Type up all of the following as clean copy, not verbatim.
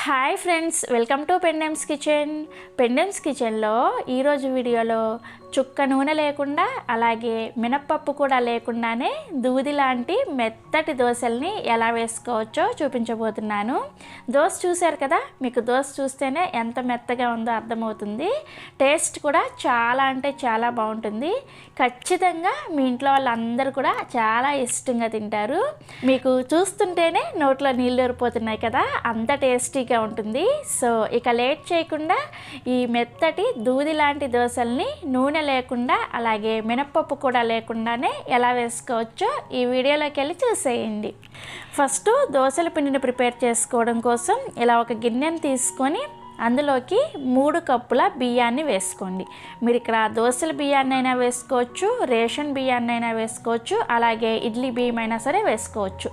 Hi friends, welcome to Pendems kitchen. Pendems కిచెన్లో ఈరోజు వీడియోలో చుక్క నూనె లేకుండా అలాగే మినప్పప్పు కూడా లేకుండానే దూది లాంటి మెత్తటి దోశల్ని ఎలా వేసుకోవచ్చో చూపించబోతున్నాను. దోశ చూశారు కదా, మీకు దోశ చూస్తేనే ఎంత మెత్తగా ఉందో అర్థమవుతుంది. టేస్ట్ కూడా చాలా అంటే చాలా బాగుంటుంది. ఖచ్చితంగా మీ ఇంట్లో వాళ్ళందరూ కూడా చాలా ఇష్టంగా తింటారు. మీకు చూస్తుంటేనే నోట్లో నీళ్ళు ఊరిపోతున్నాయి కదా, అంత టేస్టీగా ఉంటుంది. సో ఇక లేట్ చేయకుండా ఈ మెత్తటి దూది లాంటి దోశల్ని నూనె లేకుండా అలాగే మినప్పప్పు కూడా లేకుండానే ఎలా వేసుకోవచ్చో ఈ వీడియోలోకి వెళ్ళి చూసేయండి. ఫస్ట్ దోశల పిండిని ప్రిపేర్ చేసుకోవడం కోసం ఇలా ఒక గిన్నెని తీసుకొని అందులోకి 3 కప్పుల బియ్యాన్ని వేసుకోండి. మీరు ఇక్కడ దోశల బియ్యాన్ని అయినా వేసుకోవచ్చు, రేషన్ బియ్యాన్ని అయినా వేసుకోవచ్చు, అలాగే ఇడ్లీ బియ్యం అయినా సరే వేసుకోవచ్చు.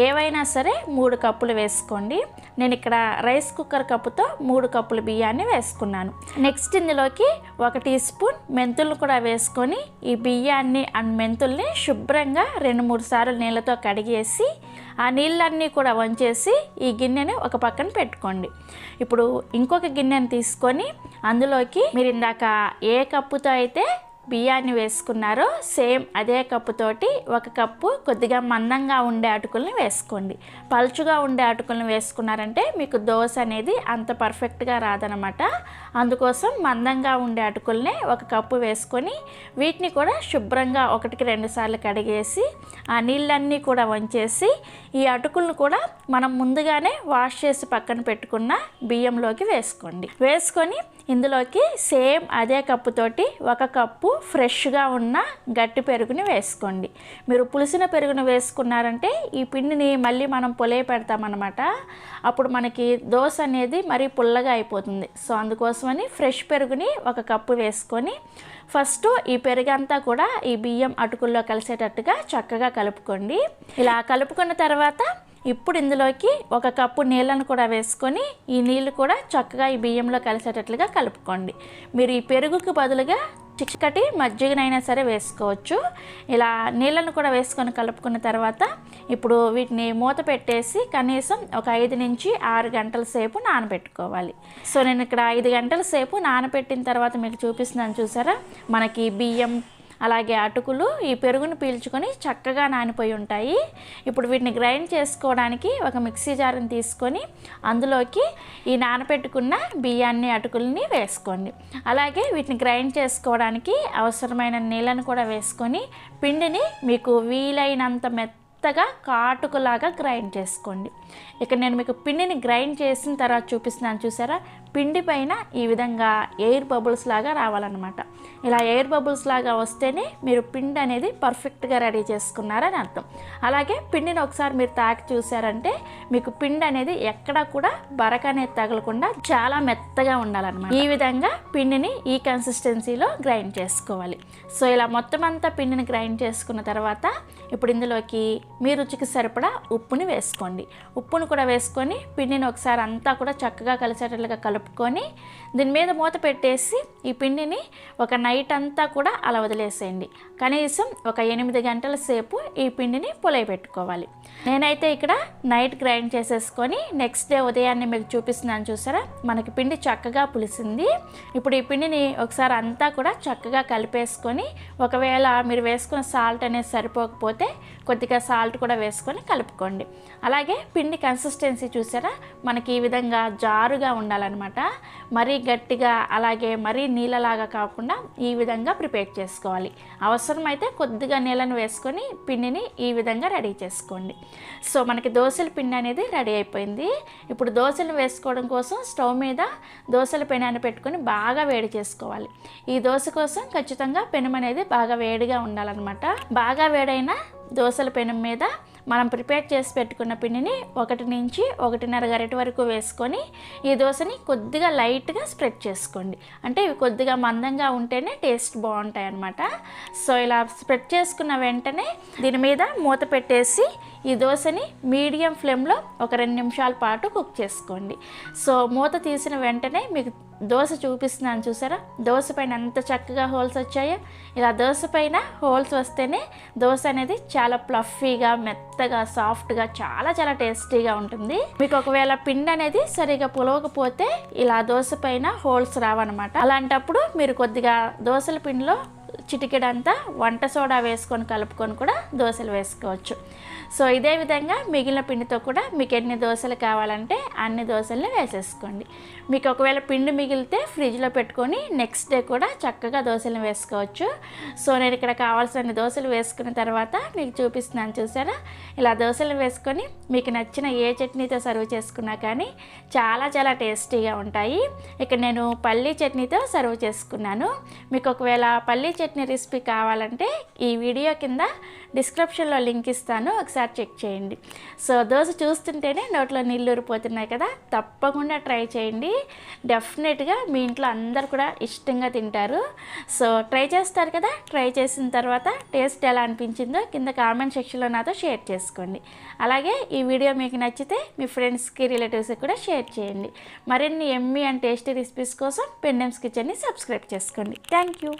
ఏవైనా సరే 3 కప్పులు వేసుకోండి. నేను ఇక్కడ రైస్ కుక్కర్ కప్పుతో 3 కప్పుల బియ్యాన్ని వేసుకున్నాను. నెక్స్ట్ ఇందులోకి 1 టీ స్పూన్ మెంతులు కూడా వేసుకొని ఈ బియ్యాన్ని అండ్ మెంతుల్ని శుభ్రంగా 2-3 సార్లు నీళ్ళతో కడిగేసి ఆ నీళ్ళన్నీ కూడా వంచేసి ఈ గిన్నెని ఒక పక్కన పెట్టుకోండి. ఇప్పుడు ఇంకొక గిన్నెని తీసుకొని అందులోకి మీరు ఇందాక ఏ కప్పుతో అయితే బియ్యాన్ని వేసుకున్నారో సేమ్ అదే కప్పుతోటి 1 కప్పు కొద్దిగా మందంగా ఉండే అటుకుల్ని వేసుకోండి. పలుచుగా ఉండే అటుకుల్ని వేసుకున్నారంటే మీకు దోశ అనేది అంత పర్ఫెక్ట్గా రాదనమాట. అందుకోసం మందంగా ఉండే అటుకుల్ని 1 కప్పు వేసుకొని వీటిని కూడా శుభ్రంగా 1-2 సార్లు కడిగేసి ఆ నీళ్ళన్నీ కూడా వంచేసి ఈ అటుకులను కూడా మనం ముందుగానే వాష్ చేసి పక్కన పెట్టుకున్న బియ్యంలోకి వేసుకోండి. వేసుకొని ఇందులోకి సేమ్ అదే కప్పుతోటి 1 కప్పు ఫ్రెష్గా ఉన్న గట్టి పెరుగుని వేసుకోండి. మీరు పులిసిన పెరుగును వేసుకున్నారంటే ఈ పిండిని మళ్ళీ మనం పొలే పెడతామన్నమాట. అప్పుడు మనకి దోశ అనేది మరీ పుల్లగా అయిపోతుంది. సో అందుకోసమని ఫ్రెష్ పెరుగుని 1 కప్పు వేసుకొని ఫస్ట్ ఈ పెరుగంతా కూడా ఈ బియ్యం అటుకుల్లో కలిసేటట్టుగా చక్కగా కలుపుకోండి. ఇలా కలుపుకున్న తర్వాత ఇప్పుడు ఇందులోకి 1 కప్పు నీళ్ళను కూడా వేసుకొని ఈ నీళ్ళు కూడా చక్కగా ఈ బియ్యంలో కలిసేటట్లుగా కలుపుకోండి. మీరు ఈ పెరుగుకు బదులుగా చిక్కటి మజ్జిగనైనా సరే వేసుకోవచ్చు. ఇలా నీళ్ళను కూడా వేసుకొని కలుపుకున్న తర్వాత ఇప్పుడు వీటిని మూత పెట్టేసి కనీసం ఒక 5 నుంచి 6 గంటల సేపు నానబెట్టుకోవాలి. సో నేను ఇక్కడ 5 గంటల సేపు నానబెట్టిన తర్వాత మీకు చూపిస్తున్నాను, చూసారా? మనకి బియ్యం అలాగే అటుకులు ఈ పెరుగును పీల్చుకొని చక్కగా నానిపోయి ఉంటాయి. ఇప్పుడు వీటిని గ్రైండ్ చేసుకోవడానికి ఒక మిక్సీ జార్ని తీసుకొని అందులోకి ఈ నానబెట్టుకున్న బియ్యాన్ని అటుకుల్ని వేసుకోండి. అలాగే వీటిని గ్రైండ్ చేసుకోవడానికి అవసరమైన నీళ్ళను కూడా వేసుకొని పిండిని మీకు వీలైనంత మెత్తగా కాటుకులాగా గ్రైండ్ చేసుకోండి. ఇక్కడ నేను మీకు పిండిని గ్రైండ్ చేసిన తర్వాత చూపిస్తున్నాను, చూసారా? పిండి పైన ఈ విధంగా ఎయిర్ బబుల్స్ లాగా రావాలన్నమాట. ఇలా ఎయిర్ బబుల్స్ లాగా వస్తేనే మీరు పిండి అనేది పర్ఫెక్ట్గా రెడీ చేసుకున్నారని అర్థం. అలాగే పిండిని ఒకసారి మీరు తాకి చూసారంటే మీకు పిండి అనేది ఎక్కడా కూడా బరక అనేది తగలకుండా చాలా మెత్తగా ఉండాలన్నమాట. ఈ విధంగా పిండిని ఈ కన్సిస్టెన్సీలో గ్రైండ్ చేసుకోవాలి. సో ఇలా మొత్తం అంతా పిండిని గ్రైండ్ చేసుకున్న తర్వాత ఇప్పుడు ఇందులోకి మీ రుచికి సరిపడా ఉప్పుని వేసుకోండి. ఉప్పును కూడా వేసుకొని పిండిని ఒకసారి అంతా కూడా చక్కగా కలిసేటట్లుగా కలుపుకొని దీని మీద మూత పెట్టేసి ఈ పిండిని ఒక నైట్ అంతా కూడా అలా వదిలేసేయండి. కనీసం ఒక 8 గంటల సేపు ఈ పిండిని పులై పెట్టుకోవాలి. నేనైతే ఇక్కడ నైట్ గ్రైండ్ చేసేసుకొని నెక్స్ట్ డే ఉదయాన్నే మీకు చూపిస్తున్నాను, చూసారా? మనకి పిండి చక్కగా పులిసింది. ఇప్పుడు ఈ పిండిని ఒకసారి అంతా కూడా చక్కగా కలిపేసుకొని ఒకవేళ మీరు వేసుకున్న సాల్ట్ అనేది సరిపోకపోతే కొద్దిగా సాల్ట్ కూడా వేసుకొని కలుపుకోండి. అలాగే పిండి కన్సిస్టెన్సీ చూసారా? మనకి ఈ విధంగా జారుగా ఉండాలన్నమాట. మరీ గట్టిగా అలాగే మరీ నీళ్ళలాగా కాకుండా ఈ విధంగా ప్రిపేర్ చేసుకోవాలి. అవసరమైతే కొద్దిగా నీళ్ళను వేసుకొని పిండిని ఈ విధంగా రెడీ చేసుకోండి. సో మనకి దోశల పిండి అనేది రెడీ అయిపోయింది. ఇప్పుడు దోశలు వేసుకోవడం కోసం స్టవ్ మీద దోశల పెనాన్ని పెట్టుకొని బాగా వేడి చేసుకోవాలి. ఈ దోశ కోసం ఖచ్చితంగా పెనం అనేది బాగా వేడిగా ఉండాలన్నమాట. బాగా వేడైన దోశల పెనం మీద మనం ప్రిపేర్ చేసి పెట్టుకున్న పిండిని 1 నుంచి 1.5 గరిటె వరకు వేసుకొని ఈ దోశని కొద్దిగా లైట్గా స్ప్రెడ్ చేసుకోండి. అంటే ఇవి కొద్దిగా మందంగా ఉంటేనే టేస్ట్ బాగుంటాయి అన్నమాట. సో ఇలా స్ప్రెడ్ చేసుకున్న వెంటనే దీని మీద మూత పెట్టేసి ఈ దోశని మీడియం ఫ్లేమ్లో ఒక 2 నిమిషాల పాటు కుక్ చేసుకోండి. సో మూత తీసిన వెంటనే మీకు దోశ చూపిస్తున్నాను చూసారా, దోశ పైన ఎంత చక్కగా హోల్స్ వచ్చాయో. ఇలా దోశ పైన హోల్స్ వస్తేనే దోశ అనేది చాలా ప్లఫీగా, మెత్తగా, సాఫ్ట్గా, చాలా చాలా టేస్టీగా ఉంటుంది. మీకు ఒకవేళ పిండి అనేది సరిగా పులవకపోతే ఇలా దోశ పైన హోల్స్ రావన్నమాట. అలాంటప్పుడు మీరు కొద్దిగా దోశల పిండిలో చిటికెడంతా వంట సోడా వేసుకొని కలుపుకొని కూడా దోశలు వేసుకోవచ్చు. సో ఇదే విధంగా మిగిలిన పిండితో కూడా మీకు ఎన్ని దోశలు కావాలంటే అన్ని దోశల్ని వేసేసుకోండి. మీకు ఒకవేళ పిండి మిగిలితే ఫ్రిడ్జ్లో పెట్టుకొని నెక్స్ట్ డే కూడా చక్కగా దోశలను వేసుకోవచ్చు. సో నేను ఇక్కడ కావాల్సిన దోశలు వేసుకున్న తర్వాత మీకు చూపిస్తున్నాను చూసారా, ఇలా దోశలు వేసుకొని మీకు నచ్చిన ఏ చట్నీతో సర్వ్ చేసుకున్నా కానీ చాలా చాలా టేస్టీగా ఉంటాయి. ఇక్కడ నేను పల్లీ చట్నీతో సర్వ్ చేసుకున్నాను. మీకు ఒకవేళ పల్లీ చట్నీ రెసిపీ కావాలంటే ఈ వీడియో కింద డిస్క్రిప్షన్లో లింక్ ఇస్తాను, ఒకసారి చెక్ చేయండి. సో దోశ చూస్తుంటేనే నోట్లో నీళ్ళు ఊరిపోతున్నాయి కదా, తప్పకుండా ట్రై చేయండి. డెఫినెట్గా మీ ఇంట్లో అందరు కూడా ఇష్టంగా తింటారు. సో ట్రై చేస్తారు కదా, ట్రై చేసిన తర్వాత టేస్ట్ ఎలా అనిపించిందో కింద కామెంట్ సెక్షన్లో నాతో షేర్ చేసుకోండి. అలాగే ఈ వీడియో మీకు నచ్చితే మీ ఫ్రెండ్స్కి, రిలేటివ్స్కి కూడా షేర్ చేయండి. మరిన్ని ఎమ్మీ అండ్ టేస్టీ రెసిపీస్ కోసం పెండెమ్స్ కిచెన్ని సబ్స్క్రైబ్ చేసుకోండి. Thank you.